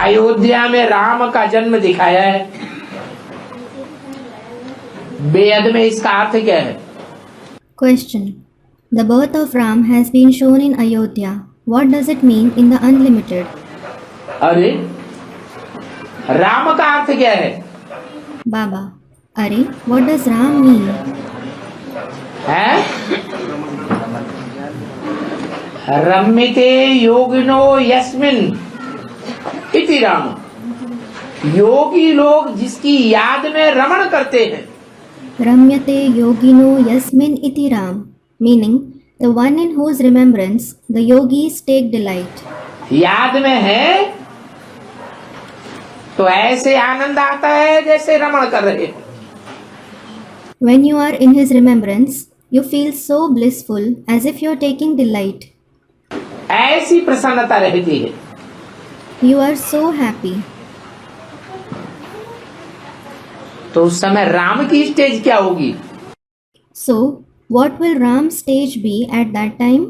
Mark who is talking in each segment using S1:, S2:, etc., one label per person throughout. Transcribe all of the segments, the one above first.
S1: अयोध्या में राम का जन्म दिखाया है, वेद में इसका अर्थ क्या है?
S2: Question. The birth of Ram has been shown in Ayodhya. What does it mean in the Unlimited?
S1: अरे राम का अर्थ क्या है?
S2: Baba. Are, what does Ram mean?
S1: है रम्यते योगिनो यस्मिन इति राम। योगी लोग जिसकी याद में रमण करते हैं।
S2: Ramyate yogino yasmin iti Ram. Meaning, the one in whose remembrance the yogis take delight.
S1: याद में है तो ऐसे आनंद आता है जैसे रमण कर रहे हैं।
S2: When you are in his remembrance, you feel so blissful as if you are taking delight.
S1: ऐसी प्रसन्नता रहती है।
S2: You are so happy.
S1: तो उस समय राम की स्टेज क्या होगी?
S2: So, what will Ram's stage be at that time?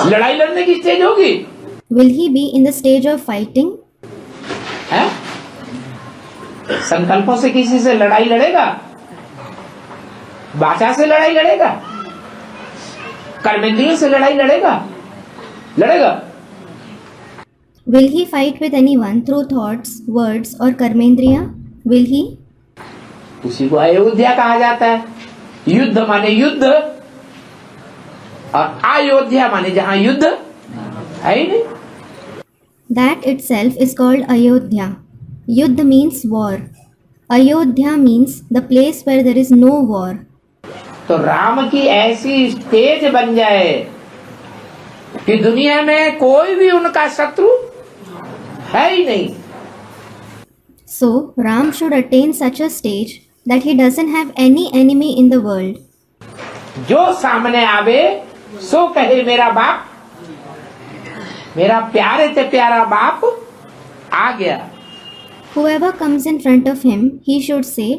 S1: लड़ाई लड़ने की स्टेज होगी।
S2: Will he be in the stage of fighting?
S1: है? संकल्पों से किसी से लड़ाई लड़ेगा? वाचा से लड़ाई लड़ेगा? कर्मेंद्रियों से लड़ाई लड़ेगा? लड़ेगा?
S2: Will he fight with anyone through thoughts, words or karmendriya? Will he?
S1: उसी को अयोध्या कहा जाता है। युद्ध माने युद्ध और अयोध्या माने जहां युद्ध है ही नहीं।
S2: That itself is called Ayodhya. Yuddha means war. Ayodhya means the place where there is no war.
S1: तो राम की ऐसी स्टेज बन जाए कि दुनिया में कोई भी उनका शत्रु है ही नहीं।
S2: So, Ram should attain such a stage that he doesn't have any enemy in the world.
S1: जो सामने आवे सो कहे मेरा बाप, मेरा प्यारे से प्यारा बाप आ गया।
S2: Whoever comes in front of him, he should say,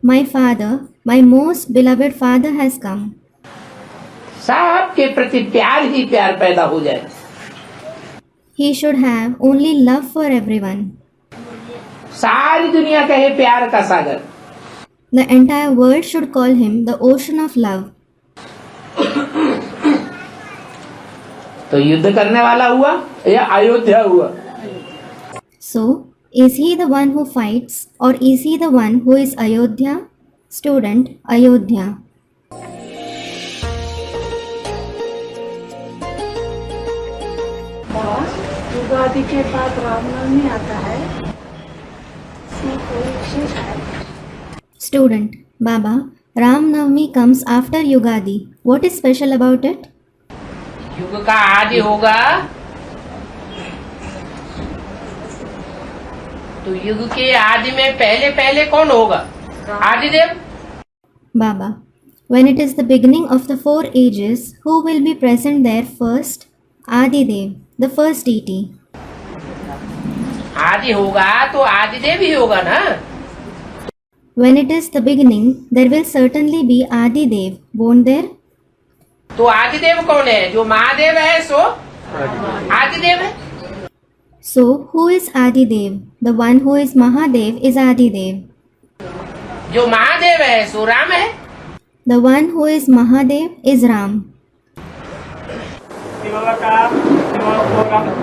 S2: "My father, my most beloved father has come."
S1: सबके प्रति प्यार ही प्यार पैदा हो जाए।
S2: He should have only love for everyone.
S1: सारी दुनिया कहे प्यार का सागर।
S2: The entire world should call him the ocean of love.
S1: तो युद्ध करने वाला हुआ या अयोध्या हुआ?
S2: So, is he the one who fights or is he the one who is Ayodhya? Student, Ayodhya.
S3: Ugadi के बाद रामनवमी आता है, इसमें कोई विशेष है?
S2: Student, Baba, Ram Navami comes after Yugadi. What is special about it?
S1: युग का आदि होगा तो युग के आदि में पहले पहले कौन होगा? आदिदेव।
S2: Baba, when it is the beginning of the 4 ages, who will be present there first? Adidev, the first deity.
S1: आदि होगा तो आदिदेव ही होगा ना।
S2: When it is the beginning, there will certainly be Adidev, won't there?
S1: तो आदिदेव कौन है? जो महादेव है सो आदिदेव है।
S2: So, who is Adidev? The one who is Mahadev is Adidev.
S1: जो महादेव है सो राम है।
S2: The one who is Mahadev is Ram.
S4: Shiv बाबा का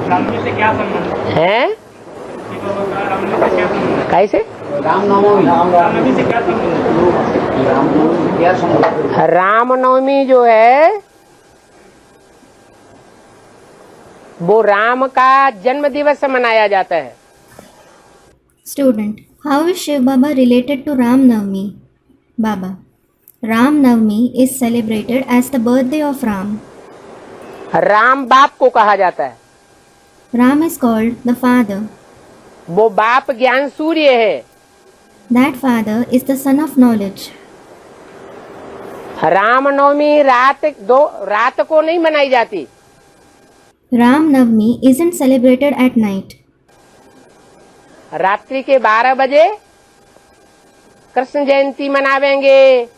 S4: रामनवमी से क्या संबंध
S1: हैं?
S4: शिव बाबा का रामनवमी से क्या संबंध है?
S1: कैसे?
S4: रामनवमी से क्या संबंध है?
S1: रामनवमी जो है वो राम का जन्म दिवस मनाया जाता है।
S2: Student, how is Shiv Baba related to Ram Navami? Baba, Ram Navami is celebrated as the birthday of Ram.
S1: Ram बाप को कहा जाता है।
S2: Ram is called the father.
S1: वो बाप ज्ञान सूर्य है।
S2: That father is the son of knowledge.
S1: Ramnavami रात को नहीं मनाई जाती।
S2: Ram Navami isn't celebrated at night.
S1: रात्रि के 12 बजे कृष्ण जयंती मनावेंगे,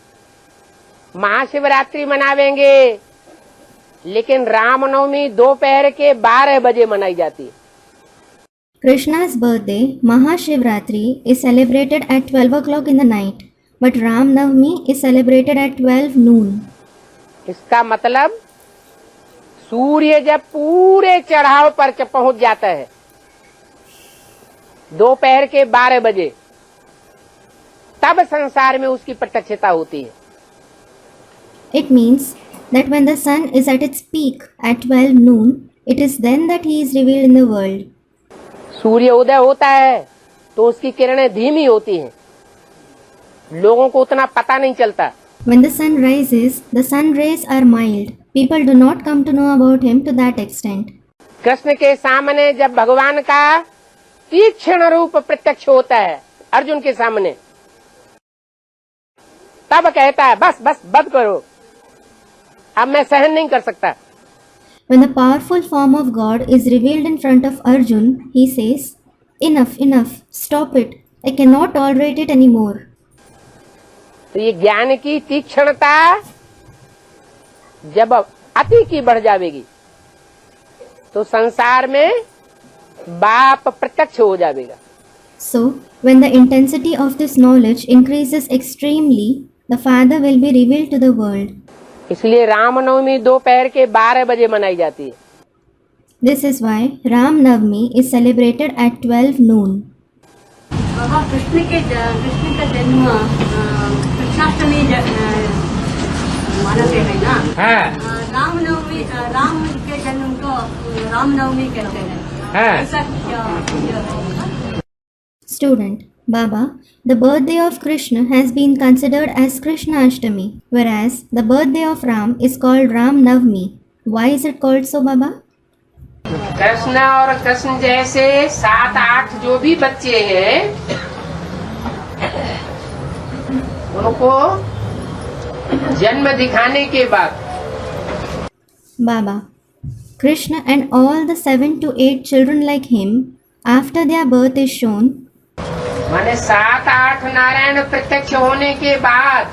S1: महाशिवरात्रि मनावेंगे, लेकिन रामनवमी दोपहर के 12 बजे मनाई जाती है।
S2: Krishna's birthday, Mahashivratri, is celebrated at 12 o'clock in the night, but Ram Navami is celebrated at 12 noon.
S1: इसका मतलब सूर्य जब पूरे चढ़ाव पर पहुंच जाता है दोपहर के 12 बजे, तब संसार में उसकी प्रत्यक्षता होती है।
S2: It means that when the sun is at its peak at 12 noon, it is then that he is revealed in the world.
S1: सूर्य उदय होता है तो उसकी किरणें धीमी होती हैं, लोगों को उतना पता नहीं चलता।
S2: When the sun rises, the sun rays are mild. People do not come to know about him to that extent.
S1: Krishna के सामने जब भगवान का तीक्ष्ण रूप प्रत्यक्ष होता है अर्जुन के सामने, तब कहता है बस बस बंद करो, अब मैं सहन नहीं कर सकता।
S2: When the powerful form of God is revealed in front of Arjun, he says, "Enough, enough, stop it. I cannot tolerate it anymore."
S1: तो ये ज्ञान की तीक्ष्णता जब अति की बढ़ जाएगी तो संसार में बाप प्रत्यक्ष हो जाएगा।
S2: So, when the intensity of this knowledge increases extremely, the Father will be revealed to the world.
S1: इसलिए रामनवमी दोपहर के 12 बजे मनाई जाती है।
S2: This is why Ram Navami is celebrated at 12 noon.
S3: बाबा कृष्ण का जन्म कृष्णाष्टमी मानते हैं ना।
S1: हाँ।
S3: रामनवमी राम के जन्म को रामनवमी कहते हैं।
S1: हाँ।
S3: ऐसा क्या होगा?
S2: Student, Baba, the birthday of Krishna has been considered as Krishna Ashtami, whereas the birthday of Ram is called Ram Navami. Why is it called so, Baba?
S1: Krishna और कृष्ण जैसे 7-8 जो भी बच्चे हैं उनको जन्म दिखाने के बाद
S2: Baba, Krishna and all the 7 to 8 children like him, after their birth is shown,
S1: माने 7-8 नारायण प्रत्यक्ष होने के बाद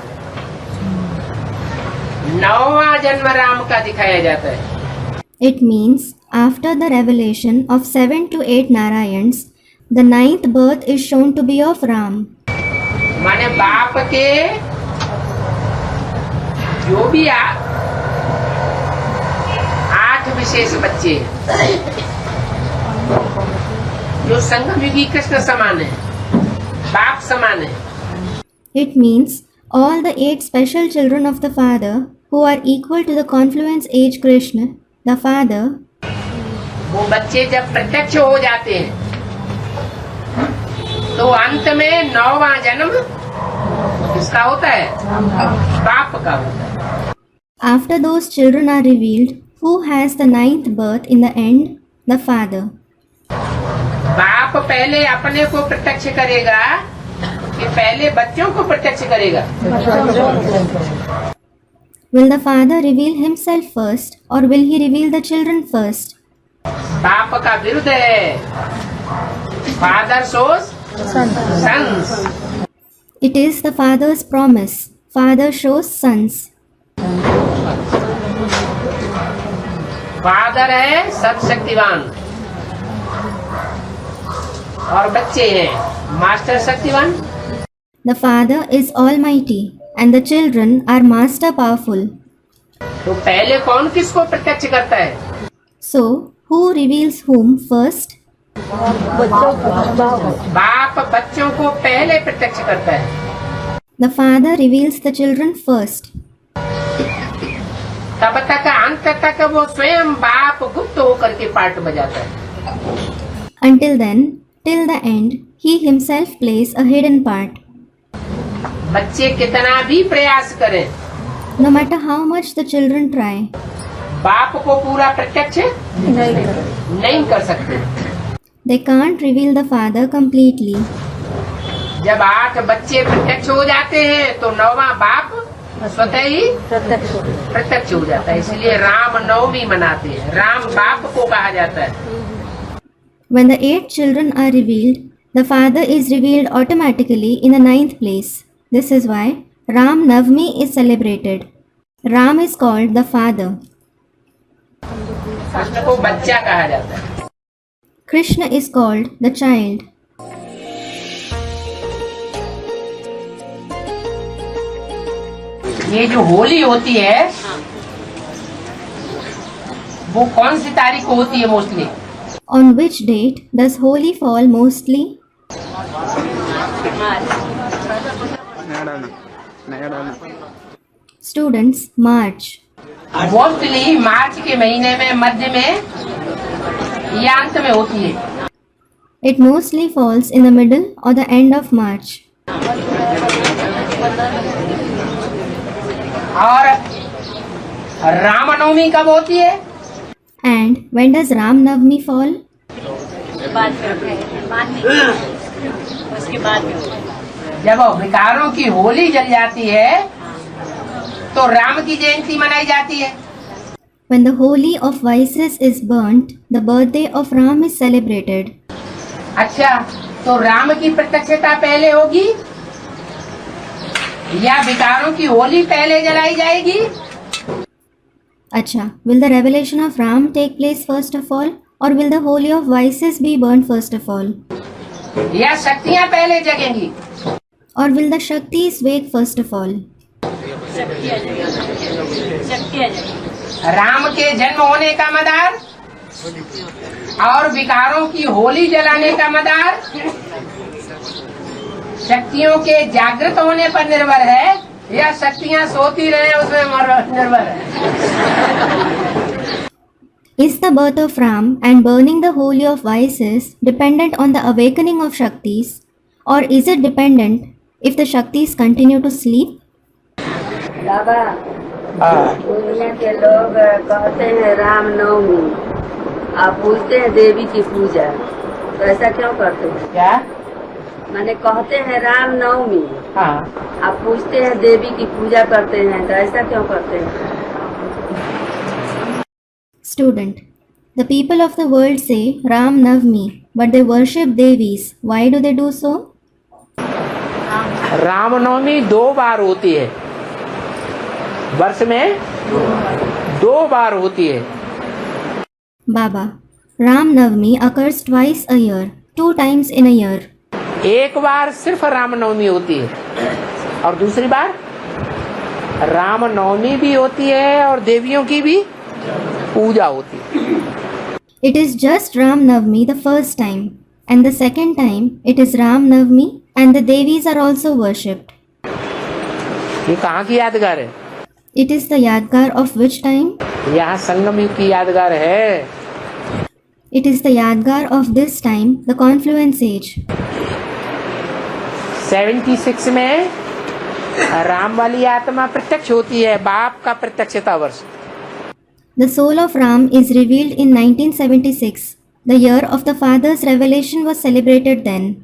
S1: 9वां जन्म राम का दिखाया जाता है।
S2: it means after the revelation of 7 to 8 Narayans, the 9th birth is shown to be of Ram.
S1: माने बाप के जो भी 8 विशेष बच्चे जो संगम युगी कृष्ण समान है, बाप समान है।
S2: It means all the 8 special children of the Father who are equal to the confluence age Krishna, the Father,
S1: वो बच्चे जब प्रत्यक्ष हो जाते हैं तो अंत में 9वां जन्म किसका होता है? बाप का होता है।
S2: after those children are revealed, who has the 9th birth in the end? The Father.
S1: बाप पहले अपने को प्रत्यक्ष करेगा कि पहले बच्चों को प्रत्यक्ष करेगा?
S2: Will the Father reveal himself first or will he reveal the children first?
S1: बाप का विरुद्ध है, father shows sons.
S2: It is the Father's promise. Father shows sons.
S1: Father है सर्वशक्तिवान और बच्चे हैं मास्टर शक्तिवान।
S2: The Father is almighty and the children are master powerful.
S1: तो पहले कौन किसको प्रत्यक्ष करता है?
S2: So, who reveals whom first?
S1: बाप बच्चों को पहले प्रत्यक्ष करता है।
S2: The Father reveals the children first.
S1: तब तक अंत तक वो स्वयं बाप गुप्त होकर के पार्ट बजाता है।
S2: Until then, till the end, he himself plays a hidden part.
S1: बच्चे कितना भी प्रयास करें,
S2: No matter how much the children try,
S1: बाप को पूरा प्रत्यक्ष नहीं कर सकते।
S2: they can't reveal the Father completely.
S1: जब 8 बच्चे प्रत्यक्ष हो जाते हैं तो 9वां बाप स्वतः ही प्रत्यक्ष हो जाता है। इसलिए राम नवमी मनाते हैं, राम बाप को कहा जाता है।
S2: When the 8 children are revealed, the Father is revealed automatically in the 9th place. This is why Ram Navami is celebrated. Ram is called the Father.
S1: Krishna को बच्चा कहा जाता है।
S2: Krishna is called the child.
S1: ये जो होली होती है वो कौन सी तारीख को होती है mostly?
S2: On which date does Holi fall mostly? Students, March.
S1: Mostly March के महीने में, मध्य में या अंत में होती है।
S2: It mostly falls in the middle or the end of March.
S1: और रामनवमी कब होती है?
S2: And when does Ram Navami fall?
S1: जब विकारों की होली जल जाती है तो राम की जयंती मनाई जाती है।
S2: When the holy of vices is burnt, the birthday of Ram is celebrated.
S1: अच्छा, तो राम की प्रत्यक्षता पहले होगी या विकारों की होली पहले जलाई जाएगी?
S2: Acha, will the revelation of Ram take place first of all, or will the holy of vices be burnt first of all?
S1: या शक्तियाँ पहले जगेंगी?
S2: Or will the Shaktis wake first of all?
S1: Ram के जन्म होने का मदार और विकारों की होली जलाने का मदार शक्तियों के जागृत होने पर निर्भर है या शक्तियाँ सोती रहे उसमें निर्भर है?
S2: Is the birth of Ram and burning the holy of vices dependent on the awakening of Shaktis, or is it dependent if the Shaktis continue to sleep?
S3: बाबा, दुनिया के लोग कहते हैं राम नवमी, आप पूछते हैं देवी की पूजा, तो ऐसा क्यों करते हैं?
S1: क्या?
S3: मैंने कहते हैं राम नवमी,
S1: हाँ,
S3: आप पूछते हैं देवी की पूजा करते हैं, तो ऐसा क्यों करते हैं?
S2: Student, the people of the world say Ram Navami, but they worship Devis. Why do they do so?
S1: Ramnavami 2 बार होती है, वर्ष में 2 बार होती है।
S2: Baba, Ram Navami occurs twice a year, 2 times in a year.
S1: एक बार सिर्फ रामनवमी होती है और दूसरी बार रामनवमी भी होती है और देवियों की भी पूजा होती है।
S2: It is just Ram Navami the first time, and the second time it is Ram Navami and the Devis are also worshipped.
S1: ये कहाँ की यादगार है?
S2: It is the Yadgar of which time?
S1: यहाँ संगम युग की यादगार है।
S2: It is the Yadgar of this time, the confluence age.
S1: 76 में राम वाली आत्मा प्रत्यक्ष होती है, बाप का प्रत्यक्षता वर्ष।
S2: The soul of Ram is revealed in 1976. The year of the Father's revelation was celebrated then.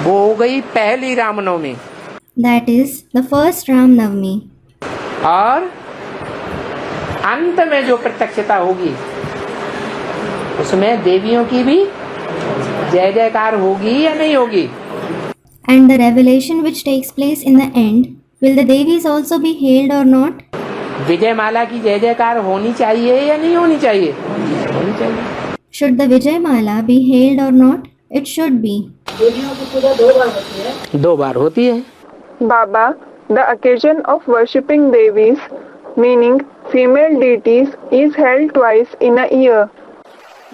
S1: वो हो गई पहली Ramnavami.
S2: That is the first Ram Navami.
S1: और अंत में जो प्रत्यक्षता होगी उसमें देवियों की भी जय जयकार होगी या नहीं होगी?
S2: And the revelation which takes place in the end, will the Devis also be hailed or not?
S1: विजय माला की जय जयकार होनी चाहिए या नहीं होनी चाहिए? होनी चाहिए।
S2: Should the Vijay Mala be hailed or not? It should be.
S3: देवियों की पूजा 2 बार होती है।
S1: 2 बार होती है।
S5: Baba, the occasion of worshipping Devis, meaning female deities, is held twice in a year.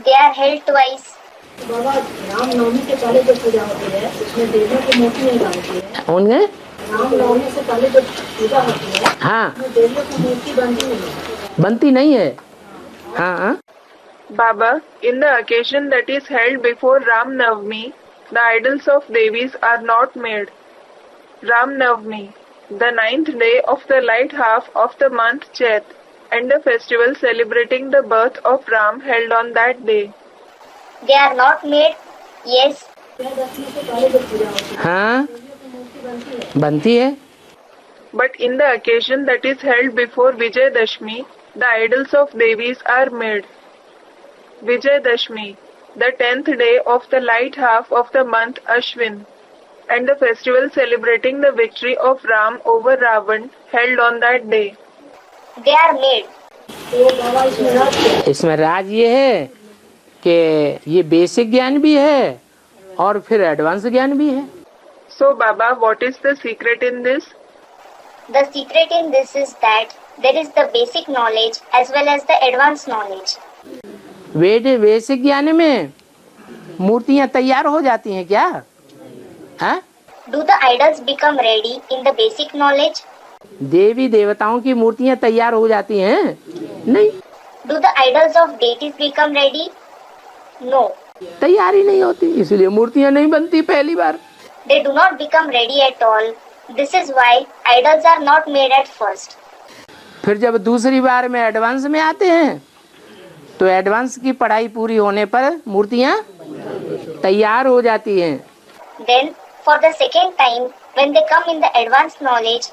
S6: They are held twice.
S3: बाबा, राम नवमी के पहले जो पूजा होती है उसमें देवियों की मूर्ति नहीं बनती है।
S1: होंगे?
S3: राम नवमी से पहले जो पूजा होती है
S1: हाँ,
S3: उसमें देवियों की मूर्ति बनती नहीं है।
S1: बनती नहीं है। हाँ,
S5: Baba, in the occasion that is held before Ram Navami, the idols of Devis are not made. Ram Navami, the 9th day of the light half of the month Chet, and the festival celebrating the birth of Ram held on that day.
S6: They are not made. Yes.
S3: Vijayadashami से पहले जो पूजा होती है
S1: हाँ,
S3: देवियों की मूर्ति बनती है।
S1: बनती है।
S5: But in the occasion that is held before Vijayadashmi, the idols of Devis are made. Vijayadashmi, the 10th day of the light half of the month Ashwin, and the festival celebrating the victory of Ram over Ravan held on that day.
S6: They are made.
S3: तो बाबा इसमें राज है।
S1: इसमें राज ये है कि ये basic ज्ञान भी है और फिर एडवांस ज्ञान भी है।
S5: So, Baba, what is the secret in this?
S6: The secret in this is that there is the basic knowledge as well as the advanced knowledge.
S1: Basic ज्ञान में मूर्तियां तैयार हो जाती हैं क्या? हाँ?
S6: Do the idols become ready in the basic knowledge?
S1: देवी देवताओं की मूर्तियां तैयार हो जाती हैं? नहीं,
S6: Do the idols of deities become ready? No.
S1: तैयार ही नहीं होती, इसलिए मूर्तियां नहीं बनती पहली बार।
S6: They do not become ready at all. This is why idols are not made at first.
S1: फिर जब दूसरी बार में एडवांस में आते हैं तो एडवांस की पढ़ाई पूरी होने पर मूर्तियां तैयार हो जाती हैं।
S6: Then, for the second time, when they come in the advanced knowledge,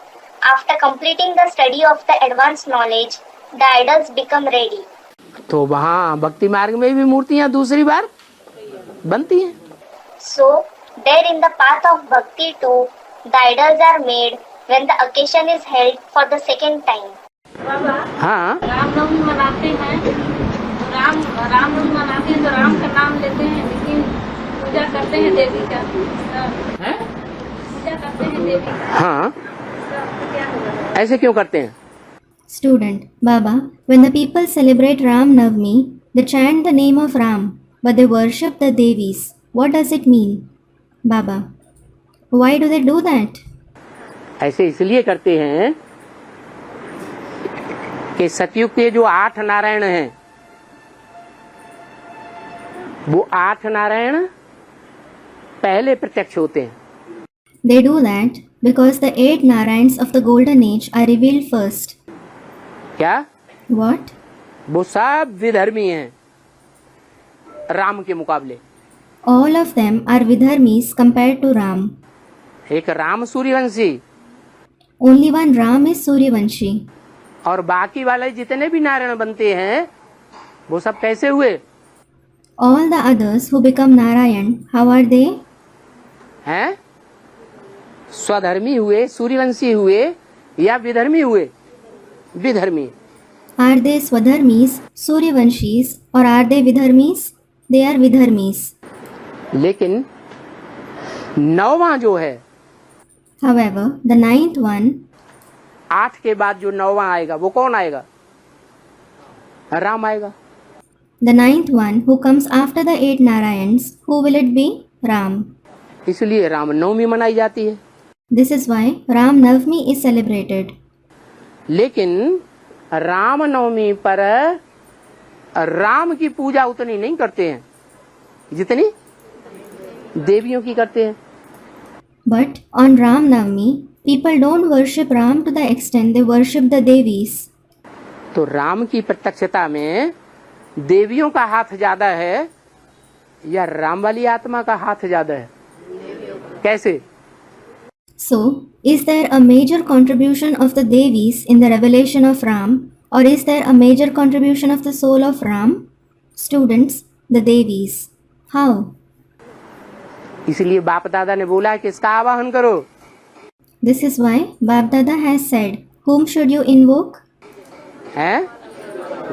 S6: after completing the study of the advanced knowledge, the idols become ready.
S1: तो वहाँ भक्ति मार्ग में भी मूर्तियां दूसरी बार बनती हैं।
S6: So, there in the path of bhakti too, the idols are made when the occasion is held for the second time.
S1: हाँ,
S7: रामनवमी मनाते हैं तो रामनवमी मनाते हैं तो राम का नाम लेते हैं, लेकिन पूजा करते हैं देवी का। पूजा करते हैं देवी का।
S1: हाँ,
S7: तो क्या होगा?
S1: ऐसे क्यों करते हैं?
S2: Student, Baba, when the people celebrate Ram Navami, they chant the name of Ram, but they worship the Devis. What does it mean? Baba, why do they do that?
S1: ऐसे इसलिए करते हैं कि सतयुग के जो 8 नारायण हैं, वो 8 नारायण पहले प्रत्यक्ष होते हैं।
S2: They do that because the 8 Narayans of the golden age are revealed first.
S1: क्या?
S2: What?
S1: वो सब विधर्मी हैं राम के मुकाबले।
S2: All of them are Vidharmis compared to Ram.
S1: एक Ram Suryavanshi
S2: Only one Ram is Suryavanshi.
S1: और बाकी वाले जितने भी नारायण बनते हैं वो सब कैसे हुए?
S2: All the others who become Narayan, how are they?
S1: हैं? स्वधर्मी हुए, सूर्यवंशी हुए या विधर्मी हुए? विधर्मी।
S2: Are they Swadharmis, Suryavanshis, or are they Vidharmis? They are Vidharmis.
S1: लेकिन 9वां जो है,
S2: However, the 9th one,
S1: 8 के बाद जो 9वां आएगा वो कौन आएगा? राम आएगा।
S2: the 9th one who comes after the 8 Narayans, who will it be? Ram.
S1: इसलिए राम नवमी मनाई जाती है।
S2: This is why Ram Navami is celebrated.
S1: लेकिन राम नवमी पर राम की पूजा उतनी नहीं करते हैं जितनी देवियों की करते हैं।
S2: But on Ram Navami, people don't worship Ram to the extent they worship the Devis.
S1: तो राम की प्रत्यक्षता में देवियों का हाथ ज्यादा है या राम वाली आत्मा का हाथ ज्यादा है? कैसे?
S2: So, is there a major contribution of the Devis in the revelation of Ram, or is there a major contribution of the soul of Ram? Students, the Devis. How?
S1: इसलिए बाप दादा ने बोला कि इसका आवाहन करो।
S2: This is why Bap Dada has said, whom should you invoke?
S1: हैं?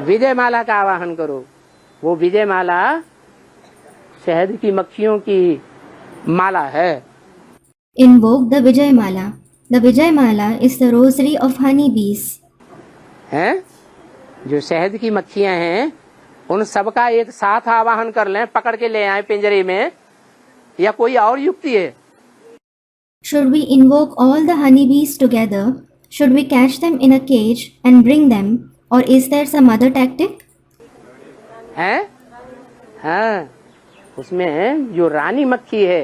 S1: विजय माला का आवाहन करो। वो विजय माला शहद की मक्खियों की माला है।
S2: Invoke the Vijay Mala. The Vijay Mala is the rosary of honey bees.
S1: हैं? जो शहद की मक्खियां हैं उन सबका एक साथ आवाहन कर लें, पकड़ के ले आए पिंजरे में, या कोई और युक्ति है?
S2: Should we invoke all the honeybees together? Should we catch them in a cage and bring them? Or is there some other tactic?
S1: हैं? हाँ, उसमें जो रानी मक्खी है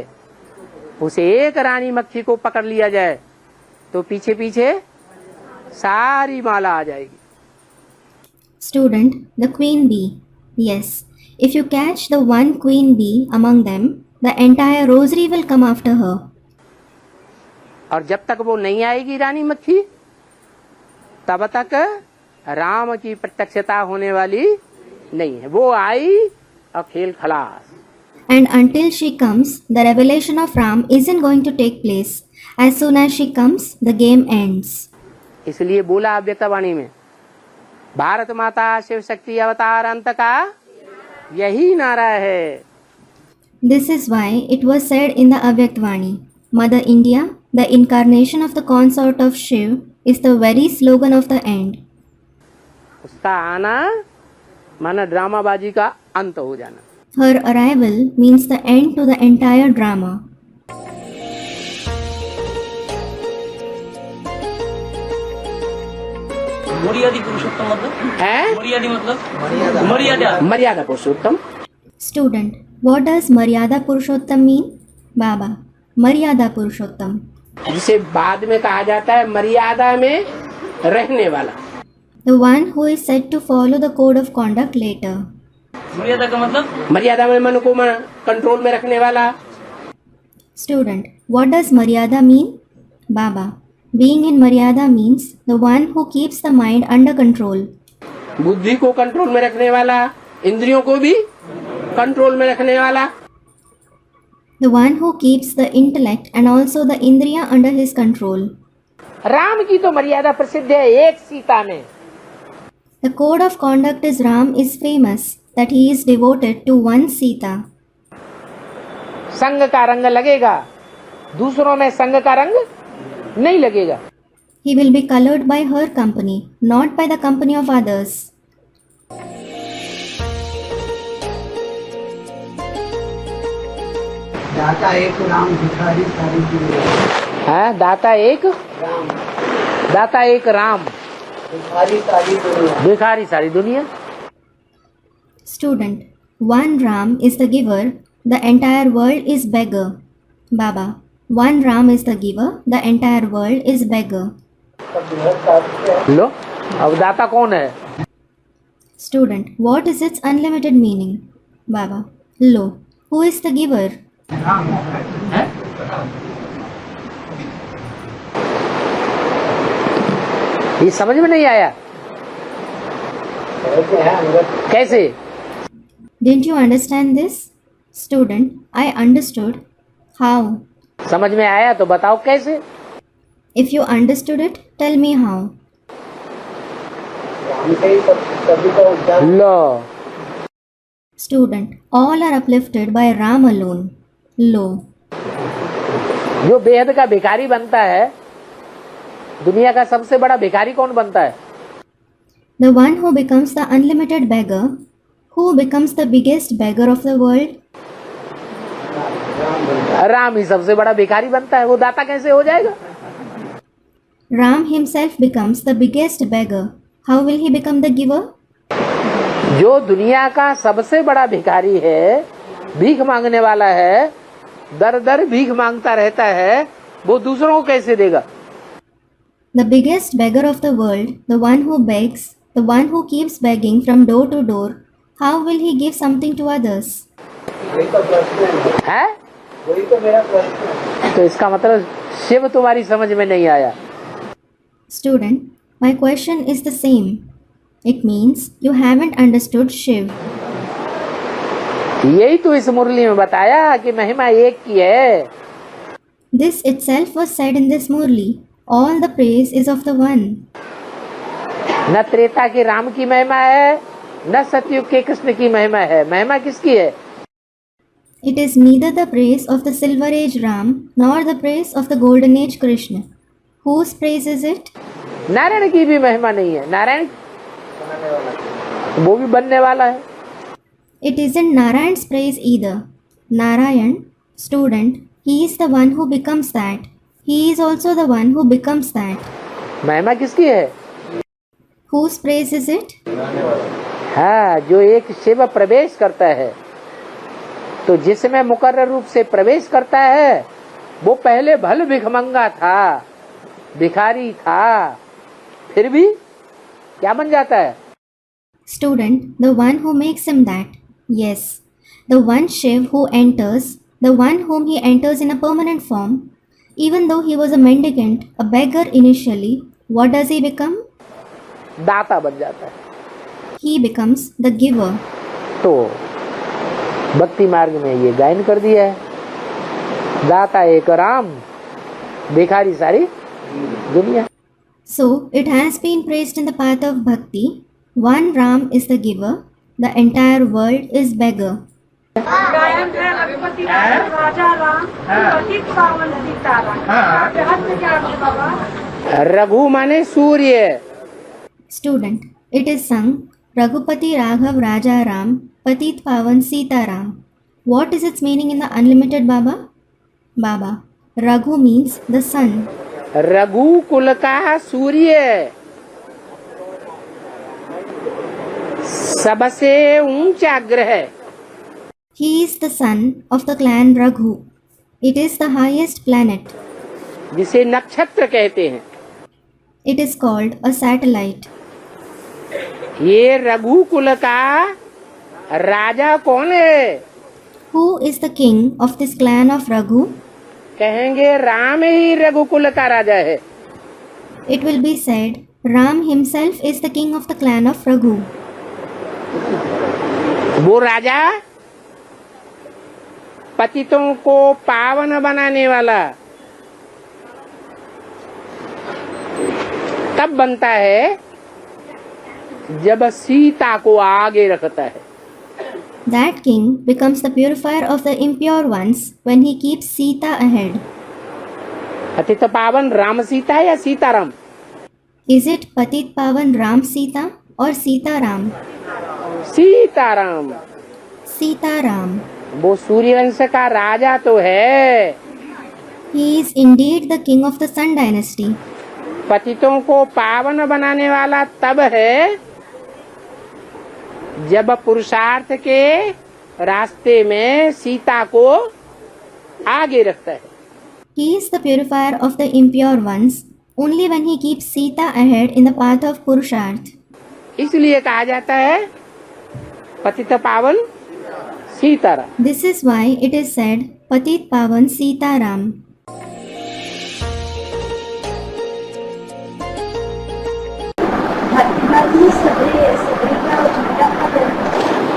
S1: उस एक रानी मक्खी को पकड़ लिया जाए तो पीछे पीछे सारी माला आ जाएगी।
S2: Student, the queen bee. Yes, if you catch the one queen bee among them, the entire rosary will come after her.
S1: और जब तक वो नहीं आएगी रानी मक्खी तब तक राम की प्रत्यक्षता होने वाली नहीं है। वो आई और खेल खलास।
S2: And until she comes, the revelation of Ram isn't going to take place. As soon as she comes, the game ends.
S1: इसलिए बोला अव्यक्तवाणी में, भारत माता शिव शक्ति अवतार अंत का यही नारा है।
S2: This is why it was said in the Avyaktavani, Mother India, the incarnation of the consort of Shiv, is the very slogan of the end.
S1: उसका आना माना ड्रामाबाजी का अंत हो जाना।
S2: Her arrival means the end to the entire drama.
S4: मर्यादी पुरुषोत्तम मतलब
S1: है
S4: मर्यादी मतलब मर्यादा
S1: मर्यादा पुरुषोत्तम।
S2: Student, what does Maryada Purushottam mean? Baba, Maryada Purushottam.
S1: जिसे बाद में कहा जाता है मर्यादा में रहने वाला।
S2: The one who is said to follow the code of conduct later.
S4: मर्यादा का मतलब
S1: मर्यादा में मन को कंट्रोल में रखने वाला।
S2: Student, what does Maryada mean? Baba, being in Maryada means the one who keeps the mind under control.
S1: बुद्धि को कंट्रोल में रखने वाला, इंद्रियों को भी कंट्रोल में रखने वाला।
S2: The one who keeps the intellect and also the indriya under his control.
S1: Ram की तो मर्यादा प्रसिद्ध है एक सीता में।
S2: The code of conduct is Ram is famous that he is devoted to one Sita.
S1: संग का रंग लगेगा, दूसरों में संग का रंग नहीं लगेगा।
S2: He will be colored by her company, not by the company of others.
S8: दाता एक राम भिखारी सारी दुनिया।
S1: है दाता एक राम
S8: भिखारी सारी दुनिया।
S1: भिखारी सारी दुनिया।
S2: Student, one Ram is the giver, the entire world is beggar. Baba, one Ram is the giver, the entire world is beggar.
S1: लो अब दाता कौन है?
S2: Student, what is its unlimited meaning? Baba, lo, who is the giver?
S1: ये समझ में नहीं आया कैसे?
S2: Didn't you understand this? Student, I understood. How?
S1: समझ में आया तो बताओ कैसे?
S2: If you understood it, tell me how.
S1: Low
S2: Student, all are uplifted by Ram alone. Lo,
S1: जो बेहद का भिखारी बनता है, दुनिया का सबसे बड़ा भिखारी कौन बनता है?
S2: the one who becomes the unlimited beggar, who becomes the biggest beggar of the world?
S1: Ram ही सबसे बड़ा भिखारी बनता है, वो दाता कैसे हो जाएगा?
S2: Ram himself becomes the biggest beggar. How will he become the giver?
S1: जो दुनिया का सबसे बड़ा भिखारी है, भीख मांगने वाला है, दर दर भीख मांगता रहता है, वो दूसरों को कैसे देगा?
S2: The biggest beggar of the world, the one who begs, the one who keeps begging from door to door, how will he give something to others?
S8: वही तो प्रश्न
S1: है?
S8: वही तो मेरा प्रश्न है।
S1: तो इसका मतलब शिव तुम्हारी समझ में नहीं आया।
S2: Student, my question is the same. It means you haven't understood Shiv.
S1: यही तो इस मुरली में बताया कि महिमा एक की है।
S2: This itself was said in this Murli. All the praise is of the one.
S1: न त्रेता के राम की महिमा है, न सतयुग के कृष्ण की महिमा है। महिमा किसकी है?
S2: It is neither the praise of the Silver Age Ram nor the praise of the Golden Age Krishna. Whose praise is it?
S1: Narayan की भी महिमा नहीं है। नारायण वो भी बनने वाला है।
S2: It isn't Narayan's praise either. Narayan, student, he is the one who becomes that. He is also the one who becomes that.
S1: महिमा किसकी है?
S2: Whose praise is it?
S1: हाँ, जो एक शिव प्रवेश करता है, तो जिसमें मुकर्रर रूप से प्रवेश करता है, वो पहले भल भिखमंगा था, भिखारी था, फिर भी क्या बन जाता है?
S2: Student, the one who makes him that. Yes, the one Shiv who enters, the one whom he enters in a permanent form. Even though he was a mendicant, a beggar initially, what does he become?
S1: दाता बन जाता है।
S2: He becomes the giver.
S1: तो भक्ति मार्ग में ये गायन कर दिया है, दाता एक राम, भिखारी सारी दुनिया।
S2: So, it has been praised in the path of bhakti. One Ram is the giver, The entire world is beggar.
S7: गायन है रघुपति राजा राम पतित पावन सीताराम।
S1: हाँ।
S7: रहस्य क्या है बाबा?
S1: रघु माने सूर्य।
S2: Student, it is sung Raghupati Raghav Raja Ram Patit Pavan Sita Ram. What is its meaning in the Unlimited Baba? Baba, Raghu means the sun.
S1: Raghu कुल का सूर्य, सबसे ऊंचा ग्रह।
S2: He is the son of the clan Raghu. It is the highest planet.
S1: जिसे नक्षत्र कहते हैं।
S2: It is called a satellite.
S1: ये रघु कुल का राजा कौन है?
S2: Who is the king of this clan of Raghu?
S1: कहेंगे राम ही रघुकुल का राजा है।
S2: It will be said Ram himself is the king of the clan of Raghu.
S1: वो राजा पतितों को पावन बनाने वाला तब बनता है जब सीता को आगे रखता है।
S2: That king becomes the purifier of the impure ones when he keeps Sita ahead.
S1: पतित पावन राम सीता या Sitaram?
S2: Is it Patit Pavan Ram Sita or Sita Ram?
S1: Sitaram.
S2: Sita Ram.
S1: वो सूर्यवंश का राजा तो है,
S2: He is indeed the king of the Sun dynasty.
S1: पतितों को पावन बनाने वाला तब है जब पुरुषार्थ के रास्ते में सीता को आगे रखता है।
S2: He is the purifier of the impure ones only when he keeps Sita ahead in the path of Purusharth.
S1: इसलिए कहा जाता है पतित पावन Sitaram.
S2: This is why it is said Patit Pavan Sita Ram.